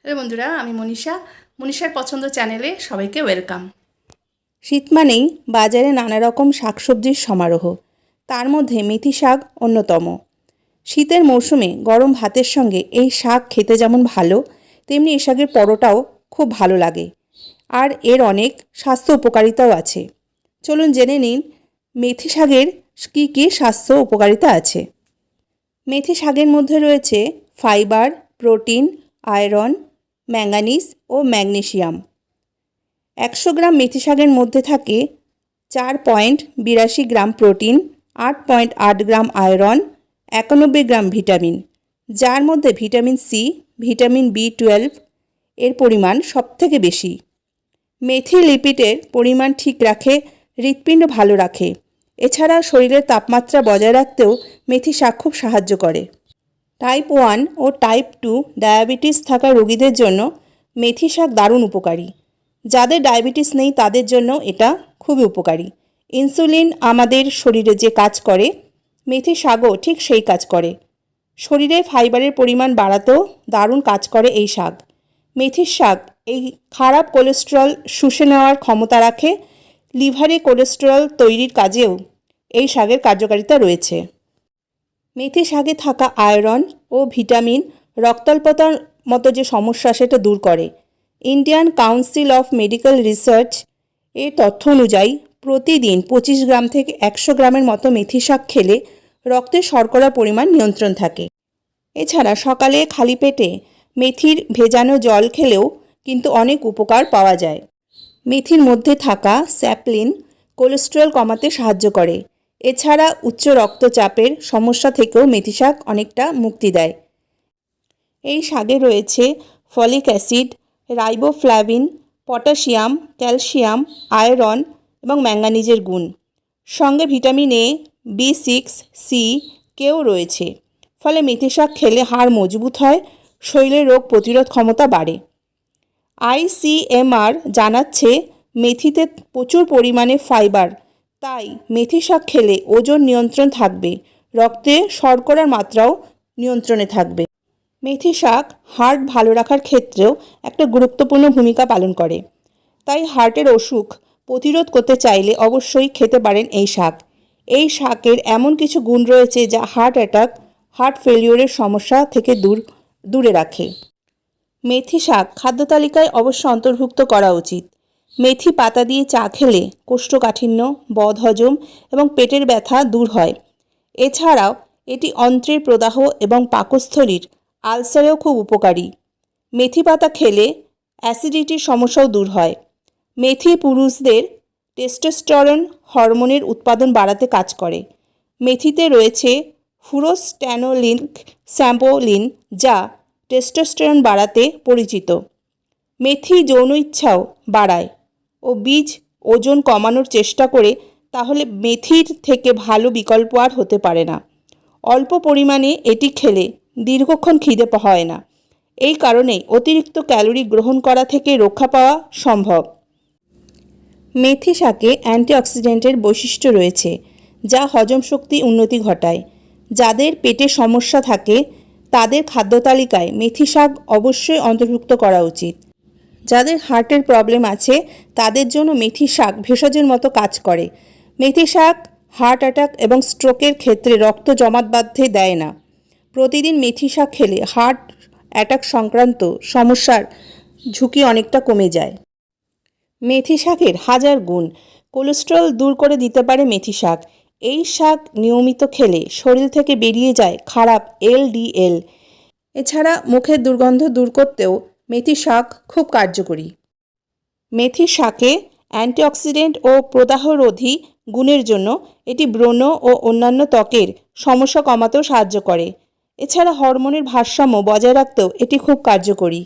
Hello বন্ধুরা, আমি মনীষার পছন্দ চ্যানেলে সবাইকে ওয়েলকাম। শীত মানেই বাজারে নানা রকম শাকসবজির সমারোহ। তার মধ্যে মেথি শাক অন্যতম। শীতের মরশুমে গরম ভাতের সঙ্গে এই শাক খেতে যেমন ভালো, তেমনি এই শাকের পরোটাও খুব ভালো লাগে। আর এর অনেক স্বাস্থ্য উপকারিতাও আছে। চলুন জেনে নিন মেথি শাকের কী কী স্বাস্থ্য উপকারিতা আছে। মেথি শাকের মধ্যে রয়েছে ফাইবার, প্রোটিন, আয়রন, ম্যাঙ্গানিজ ও ম্যাগনেসিয়াম। 100 গ্রাম মেথি শাকের মধ্যে থাকে 4.82 গ্রাম প্রোটিন, 8.8 গ্রাম আয়রন, 91 গ্রাম ভিটামিন, যার মধ্যে ভিটামিন সি, ভিটামিন B12 এর পরিমাণ সবথেকে বেশি। মেথি লিপিডের পরিমাণ ঠিক রাখে, হৃৎপিণ্ড ভালো রাখে। এছাড়া শরীরের তাপমাত্রা বজায় রাখতেও মেথি শাক খুব সাহায্য করে। টাইপ 1 ও টাইপ 2 ডায়াবেটিস থাকা রোগীদের জন্য মেথি শাক দারুণ উপকারী। যাদের ডায়াবেটিস নেই তাদের জন্য এটা খুবই উপকারী। ইনসুলিন আমাদের শরীরে যে কাজ করে, মেথি শাকও ঠিক সেই কাজ করে। শরীরে ফাইবারের পরিমাণ বাড়াতেও দারুণ কাজ করে এই শাক। মেথির শাক এই খারাপ কোলেস্টেরল শুষে নেওয়ার ক্ষমতা রাখে। লিভারে কোলেস্টেরল তৈরির কাজেও এই শাকের কার্যকারিতা রয়েছে। মেথি শাকে থাকা আয়রন ও ভিটামিন রক্তাল্পতার মতো যে সমস্যা সেটা দূর করে। Indian council of medical research এর তথ্য অনুযায়ী প্রতিদিন 25 গ্রাম থেকে 100 গ্রামের মতো মেথি শাক খেলে রক্তে শর্করার পরিমাণ নিয়ন্ত্রণ থাকে। এছাড়া সকালে খালি পেটে মেথির ভেজানো জল খেলেও কিন্তু অনেক উপকার পাওয়া যায়। মেথির মধ্যে থাকা স্যাপলিন কোলেস্টেরল কমাতে সাহায্য করে। এছাড়া উচ্চ রক্তচাপের সমস্যা থেকেও মেথি শাক অনেকটা মুক্তি দেয়। এই শাকে রয়েছে folic acid, riboflavin, potassium, calcium, iron এবং ম্যাঙ্গানিজের গুণ। সঙ্গে ভিটামিন এ, B6, সি কেও রয়েছে। ফলে মেথি শাক খেলে হাড় মজবুত হয়, শরীরের রোগ প্রতিরোধ ক্ষমতা বাড়ে। ICMR জানাচ্ছে মেথিতে প্রচুর পরিমাণে ফাইবার, তাই মেথি শাক খেলে ওজন নিয়ন্ত্রণ থাকবে, রক্তে শর্করার মাত্রাও নিয়ন্ত্রণে থাকবে। মেথি শাক হার্ট ভালো রাখার ক্ষেত্রেও একটা গুরুত্বপূর্ণ ভূমিকা পালন করে। তাই হার্টের অসুখ প্রতিরোধ করতে চাইলে অবশ্যই খেতে পারেন এই শাক। এই শাকের এমন কিছু গুণ রয়েছে যা হার্ট অ্যাটাক, হার্ট ফেলিওরের সমস্যা থেকে দূরে রাখে। মেথি শাক খাদ্য তালিকায় অবশ্য অন্তর্ভুক্ত করা উচিত। মেথি পাতা দিয়ে চা খেলে কোষ্ঠকাঠিন্য, বদহজম এবং পেটের ব্যথা দূর হয়। এছাড়াও এটি অন্ত্রের প্রদাহ এবং পাকস্থলীর আলসারেও খুব উপকারী। মেথি পাতা খেলে অ্যাসিডিটির সমস্যাও দূর হয়। মেথি পুরুষদের টেস্টোস্টেরন হরমোনের উৎপাদন বাড়াতে কাজ করে। মেথিতে রয়েছে ফুরোস্ট্যানোলিক স্যাম্পোলিন, যা টেস্টোস্টেরন বাড়াতে পরিচিত। মেথি যৌন ইচ্ছাও বাড়ায় ও বীজ ওজন কমানোর চেষ্টা করে, তাহলে মেথির থেকে ভালো বিকল্প আর হতে পারে না। অল্প পরিমাণে এটি খেলে দীর্ঘক্ষণ খিদে হয় না। এই কারণেই অতিরিক্ত ক্যালোরি গ্রহণ করা থেকে রক্ষা পাওয়া সম্ভব। মেথি শাকে অ্যান্টিঅক্সিডেন্টের বৈশিষ্ট্য রয়েছে, যা হজম শক্তি উন্নতি ঘটায়। যাদের পেটে সমস্যা থাকে তাদের খাদ্য তালিকায় মেথি শাক অবশ্যই অন্তর্ভুক্ত করা উচিত। যাদের হার্টের প্রবলেম আছে তাদের জন্য মেথি শাক ভেষজের মতো কাজ করে। মেথি শাক হার্ট অ্যাটাক এবং স্ট্রোকের ক্ষেত্রে রক্ত জমাট বাঁধতে দেয় না। প্রতিদিন মেথি শাক খেলে হার্ট অ্যাটাক সংক্রান্ত সমস্যার ঝুঁকি অনেকটা কমে যায়। মেথি শাকের হাজার গুণ। কোলেস্টেরল দূর করে দিতে পারে মেথি শাক। এই শাক নিয়মিত খেলে শরীর থেকে বেরিয়ে যায় খারাপ LDL। এছাড়া মুখের দুর্গন্ধ দূর করতেও মেথি শাক খুব কার্যকরী। মেথি শাকে অ্যান্টিঅক্সিডেন্ট ও প্রদাহরোধী গুণের জন্য এটি ব্রণ ও অন্যান্য ত্বকের সমস্যা কমাতেও সাহায্য করে। এছাড়া হরমোনের ভারসাম্য বজায় রাখতেও এটি খুব কার্যকরী।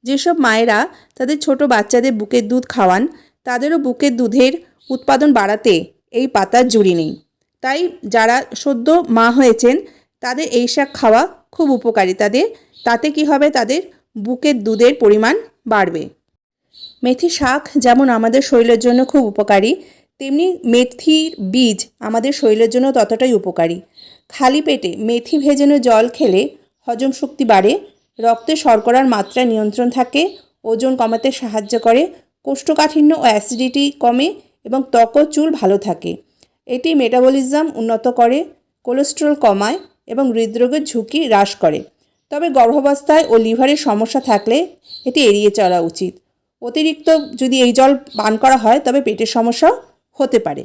যেসব মায়েরা তাদের ছোট বাচ্চাদের বুকের দুধ খাওয়ান, তাদেরও বুকের দুধের উৎপাদন বাড়াতে এই পাতার জুড়ি নেই। তাই যারা সদ্য মা হয়েছেন তাদের এই শাক খাওয়া খুব উপকারী। তাতে কি হবে, তাদের বুকের দুধের পরিমাণ বাড়বে। মেথি শাক যেমন আমাদের শরীরের জন্য খুব উপকারী, তেমনি মেথির বীজ আমাদের শরীরের জন্য ততটাই উপকারী। খালি পেটে মেথি ভেজানো জল খেলে হজম শক্তি বাড়ে, রক্তে শর্করার মাত্রা নিয়ন্ত্রণ থাকে, ওজন কমাতে সাহায্য করে, কোষ্ঠকাঠিন্য ও অ্যাসিডিটি কমে এবং ত্বক ও চুল ভালো থাকে। এটি মেটাবলিজম উন্নত করে, কোলেস্টেরল কমায় এবং হৃদরোগের ঝুঁকি হ্রাস করে। তবে গর্ভাবস্থায় ও লিভারের সমস্যা থাকলে এটি এড়িয়ে চলা উচিত। অতিরিক্ত যদি এই জল পান করা হয় তবে পেটের সমস্যাও হতে পারে।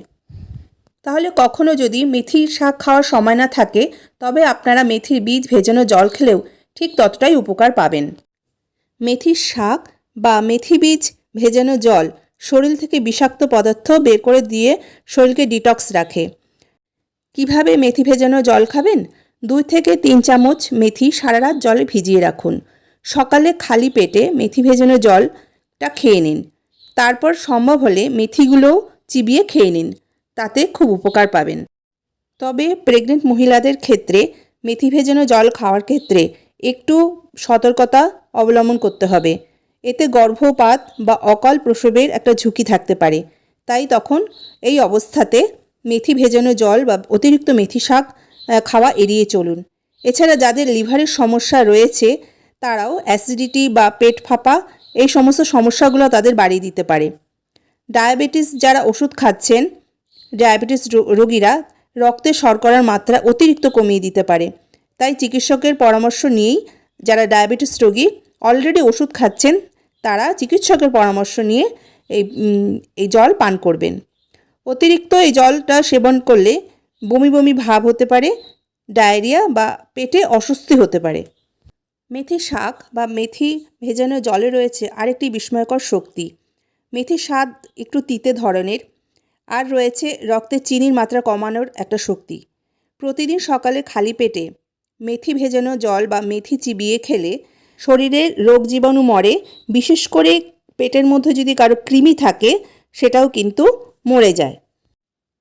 তাহলে কখনো যদি মেথির শাক খাওয়ার সময় না থাকে তবে আপনারা মেথির বীজ ভেজানো জল খেলেও ঠিক ততটাই উপকার পাবেন। মেথির শাক বা মেথি বীজ ভেজানো জল শরীর থেকে বিষাক্ত পদার্থ বের করে দিয়ে শরীরকে ডিটক্স রাখে। কিভাবে মেথি ভেজানো জল খাবেন? 2 থেকে 3 চামচ মেথি সারা রাত জলে ভিজিয়ে রাখুন। সকালে খালি পেটে মেথি ভেজানো জলটা খেয়ে নিন। তারপর সম্ভব হলে মেথিগুলোও চিবিয়ে খেয়ে নিন, তাতে খুব উপকার পাবেন। তবে প্রেগনেন্ট মহিলাদের ক্ষেত্রে মেথি ভেজানো জল খাওয়ার ক্ষেত্রে একটু সতর্কতা অবলম্বন করতে হবে। এতে গর্ভপাত বা অকাল প্রসবের একটা ঝুঁকি থাকতে পারে। তাই তখন এই অবস্থাতে মেথি ভেজানো জল বা অতিরিক্ত মেথি শাক খাওয়া এড়িয়ে চলুন। এছাড়া যাদের লিভারের সমস্যা রয়েছে তারাও অ্যাসিডিটি বা পেট ফাঁপা এই সমস্ত সমস্যাগুলো তাদের বাড়িয়ে দিতে পারে। ডায়াবেটিস যারা ওষুধ খাচ্ছেন, ডায়াবেটিস রোগীরা রক্তে শর্করার মাত্রা অতিরিক্ত কমিয়ে দিতে পারে। তাই চিকিৎসকের পরামর্শ নিয়েই যারা ডায়াবেটিস রোগী অলরেডি ওষুধ খাচ্ছেন তারা চিকিৎসকের পরামর্শ নিয়ে এই জল পান করবেন। অতিরিক্ত এই জলটা সেবন করলে বমি বমি ভাব হতে পারে, ডায়রিয়া বা পেটে অস্বস্তি হতে পারে। মেথি শাক বা মেথি ভেজানো জলে রয়েছে আরেকটি বিস্ময়কর শক্তি। মেথির স্বাদ একটু তিতে ধরনের, আর রয়েছে রক্তে চিনির মাত্রা কমানোর একটা শক্তি। প্রতিদিন সকালে খালি পেটে মেথি ভেজানো জল বা মেথি চিবিয়ে খেলে শরীরের রোগ জীবাণু মরে, বিশেষ করে পেটের মধ্যে যদি কারো কৃমি থাকে সেটাও কিন্তু মরে যায়।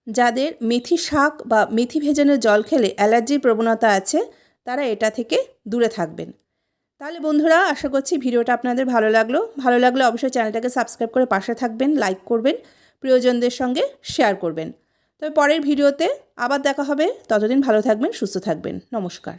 যাদের মেথি শাক বা মেথি ভেজানো জল খেলে অ্যালার্জির প্রবণতা আছে তারা এটা থেকে দূরে থাকবেন। তাহলে বন্ধুরা, আশা করছি ভিডিওটা আপনাদের ভালো লাগলে অবশ্যই চ্যানেলটাকে সাবস্ক্রাইব করে পাশে থাকবেন, লাইক করবেন, প্রিয়জনদের সঙ্গে শেয়ার করবেন। তবে পরের ভিডিওতে আবার দেখা হবে। ততদিন ভালো থাকবেন, সুস্থ থাকবেন। নমস্কার।